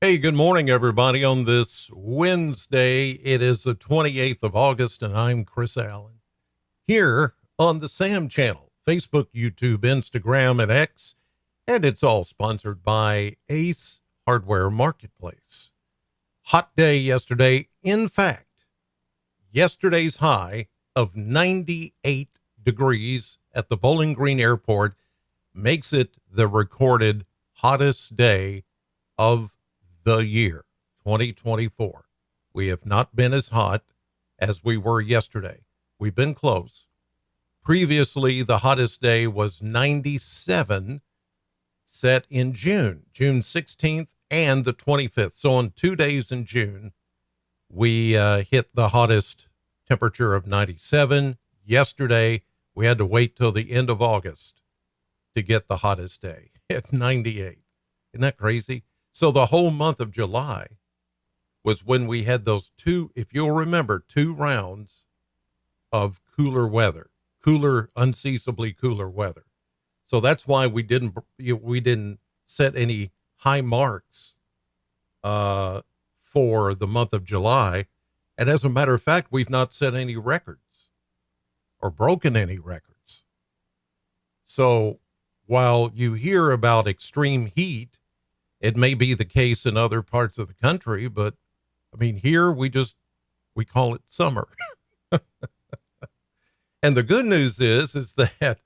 Hey, good morning, everybody. On this Wednesday, it is the 28th of August, and I'm Chris Allen here on the Sam channel, Facebook, YouTube, Instagram, and X. And it's all sponsored by Ace Hardware Marketplace. Hot day yesterday. In fact, yesterday's high of 98 degrees at the Bowling Green Airport makes it the recorded hottest day of the year 2024. We have not been as hot as we were yesterday. We've been close. Previously, the hottest day was 97, set in June 16th and the 25th. So on 2 days in June, we hit the hottest temperature of 97. Yesterday, we had to wait till the end of August to get the hottest day at 98. Isn't that crazy? So the whole month of July was when we had those two, if you'll remember, 2 rounds of cooler weather, unseasonably cooler weather. So that's why we didn't set any high marks for the month of July. And as a matter of fact, we've not set any records or broken any records. So while you hear about extreme heat, it may be the case in other parts of the country, but I mean, here we call it summer. And the good news is that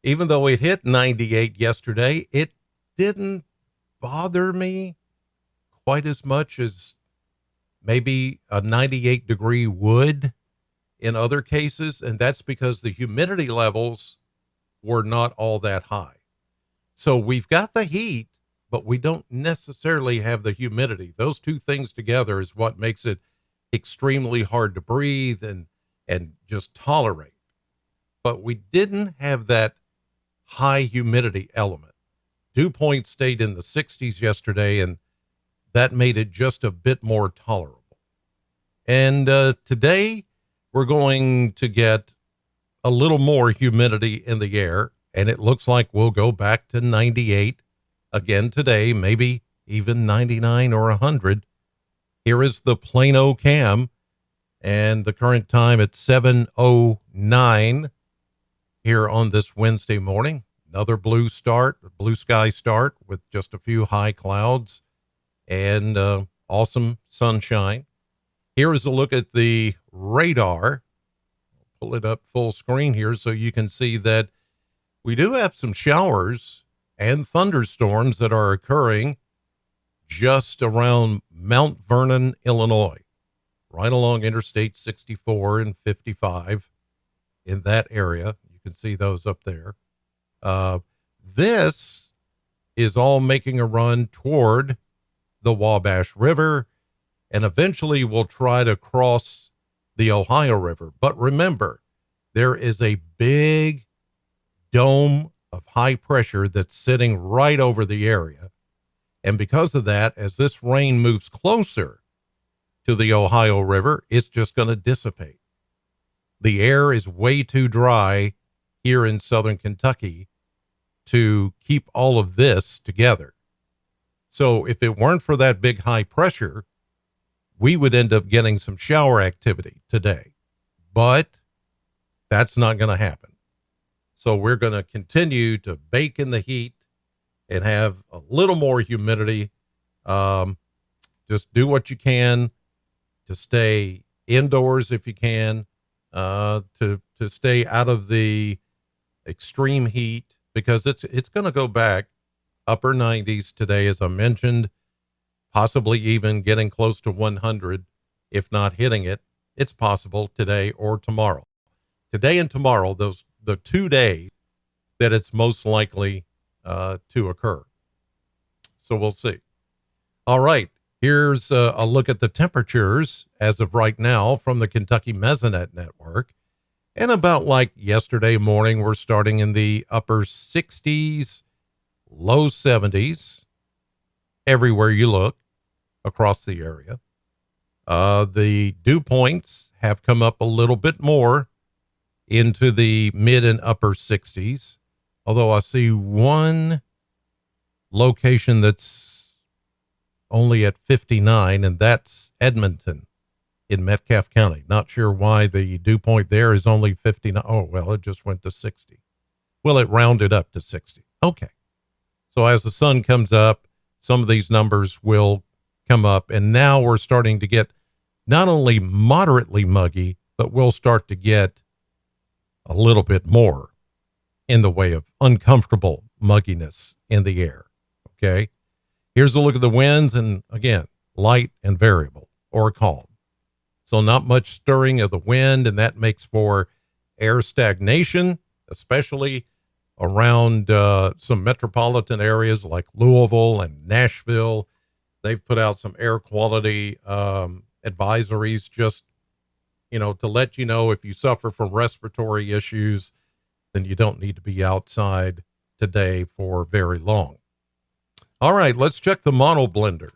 even though it hit 98 yesterday, it didn't bother me quite as much as maybe a 98 degree would in other cases. And that's because the humidity levels were not all that high. So we've got the heat, but we don't necessarily have the humidity. Those two things together is what makes it extremely hard to breathe and just tolerate. But we didn't have that high humidity element. Dew point stayed in the 60s yesterday, and that made it just a bit more tolerable. And today we're going to get a little more humidity in the air, and it looks like we'll go back to 98 again today, maybe even 99 or 100. Here is the Plano cam, and the current time at 7:09 here on this Wednesday morning. Another blue sky start with just a few high clouds and awesome sunshine. Here is a look at the radar. I'll pull it up full screen here so you can see that we do have some showers and thunderstorms that are occurring just around Mount Vernon, Illinois, right along Interstate 64 and 55 in that area. You can see those up there. This is all making a run toward the Wabash River, and eventually we'll try to cross the Ohio River. But remember, there is a big dome of high pressure that's sitting right over the area. And because of that, as this rain moves closer to the Ohio River, it's just going to dissipate. The air is way too dry here in southern Kentucky to keep all of this together. So if it weren't for that big high pressure, we would end up getting some shower activity today. But that's not going to happen. So we're going to continue to bake in the heat and have a little more humidity. Just do what you can to stay indoors if you can, to stay out of the extreme heat, because it's going to go back upper 90s today, as I mentioned, possibly even getting close to 100, if not hitting it. It's possible today or tomorrow. Today and tomorrow, the 2 days that it's most likely to occur. So we'll see. All right. Here's a look at the temperatures as of right now from the Kentucky Mesonet Network. And about like yesterday morning, we're starting in the upper 60s, low 70s, everywhere you look across the area. The dew points have come up a little bit more into the mid and upper 60s, although I see one location that's only at 59, and that's Edmonton in Metcalfe County. Not sure why the dew point there is only 59. Oh, well, it just went to 60. Well, it rounded up to 60. Okay. So as the sun comes up, some of these numbers will come up, and now we're starting to get not only moderately muggy, but we'll start to get a little bit more in the way of uncomfortable mugginess in the air. Okay. Here's a look at the winds, and again, light and variable or calm. So not much stirring of the wind, and that makes for air stagnation, especially around some metropolitan areas like Louisville and Nashville. They've put out some air quality advisories just, to let you know if you suffer from respiratory issues, then you don't need to be outside today for very long. All right, let's check the mono blender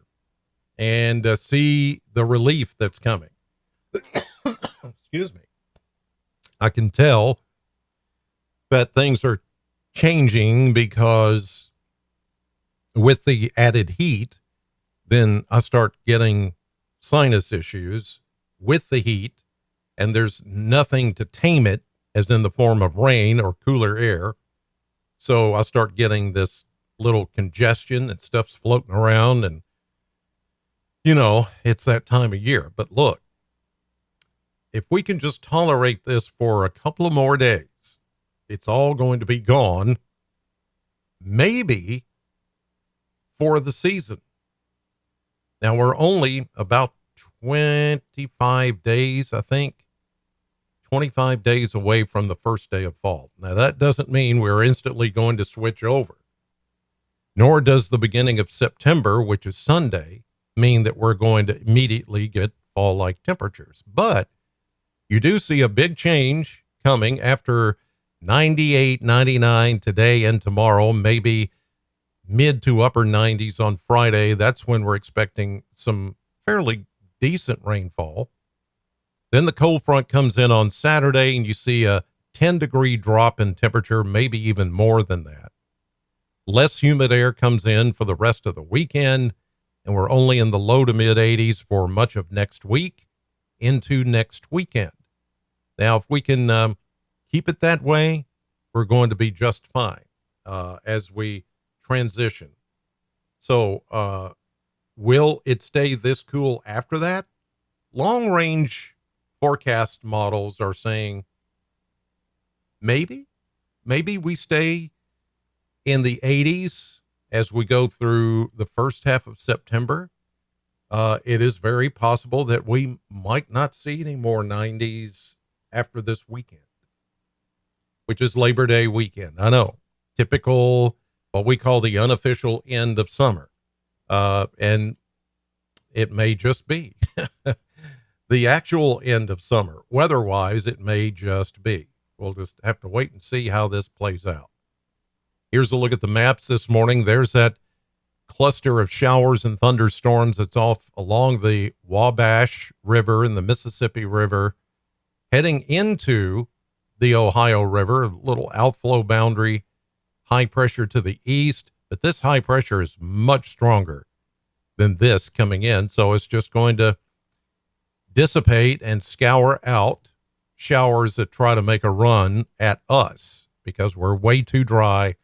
and see the relief that's coming. Excuse me. I can tell that things are changing because with the added heat, then I start getting sinus issues with the heat, and there's nothing to tame it, as in the form of rain or cooler air. So I start getting this little congestion and stuff's floating around, and it's that time of year. But look, if we can just tolerate this for a couple of more days, it's all going to be gone, maybe for the season. Now we're only about 25 days, I think, 25 days away from the first day of fall. Now that doesn't mean we're instantly going to switch over, nor does the beginning of September, which is Sunday, mean that we're going to immediately get fall-like temperatures. But you do see a big change coming after 98, 99 today and tomorrow, maybe mid to upper 90s on Friday. That's when we're expecting some fairly decent rainfall. Then the cold front comes in on Saturday, and you see a 10-degree drop in temperature, maybe even more than that. Less humid air comes in for the rest of the weekend, and we're only in the low to mid 80s for much of next week into next weekend. Now, if we can keep it that way, we're going to be just fine as we transition. So will it stay this cool after that? Long-range forecast models are saying maybe we stay in the 80s as we go through the first half of September. It is very possible that we might not see any more 90s after this weekend, which is Labor Day weekend. I know, typical, what we call the unofficial end of summer. And it may just be the actual end of summer. Weather-wise, it may just be. We'll just have to wait and see how this plays out. Here's a look at the maps this morning. There's that cluster of showers and thunderstorms that's off along the Wabash River and the Mississippi River, heading into the Ohio River, a little outflow boundary, high pressure to the east. But this high pressure is much stronger than this coming in. So it's just going to dissipate and scour out showers that try to make a run at us because we're way too dry.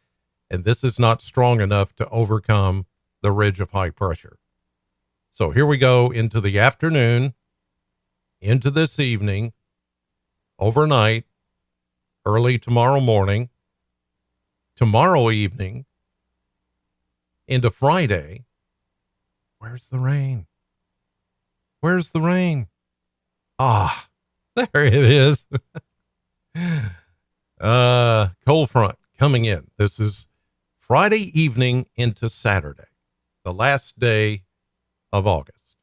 And this is not strong enough to overcome the ridge of high pressure. So here we go into the afternoon, into this evening, overnight, early tomorrow morning, tomorrow evening, into Friday. Where's the rain? Where's the rain? Ah, there it is. Cold front coming in. This is Friday evening into Saturday, the last day of August.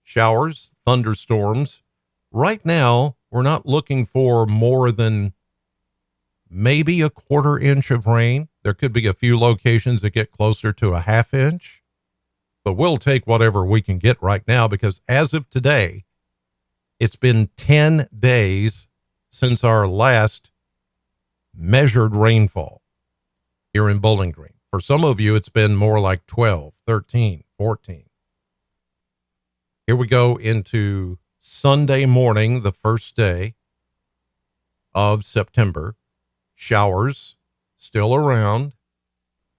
Showers, thunderstorms. Right now, we're not looking for more than maybe a quarter inch of rain. There could be a few locations that get closer to a half inch, but we'll take whatever we can get right now because as of today, it's been 10 days since our last measured rainfall here in Bowling Green. For some of you, it's been more like 12, 13, 14. Here we go into Sunday morning, the first day of September. Showers still around.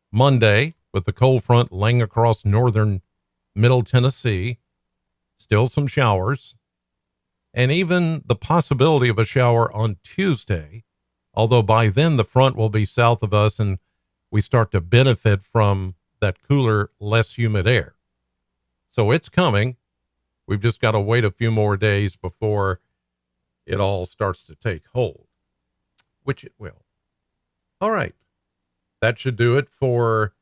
Monday, with the cold front laying across northern Middle Tennessee, still some showers. And even the possibility of a shower on Tuesday, although by then the front will be south of us and we start to benefit from that cooler, less humid air. So it's coming. We've just got to wait a few more days before it all starts to take hold, which it will. All right. That should do it for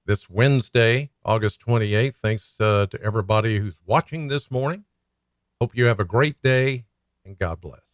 this Wednesday, August 28th. Thanks to everybody who's watching this morning. Hope you have a great day, and God bless.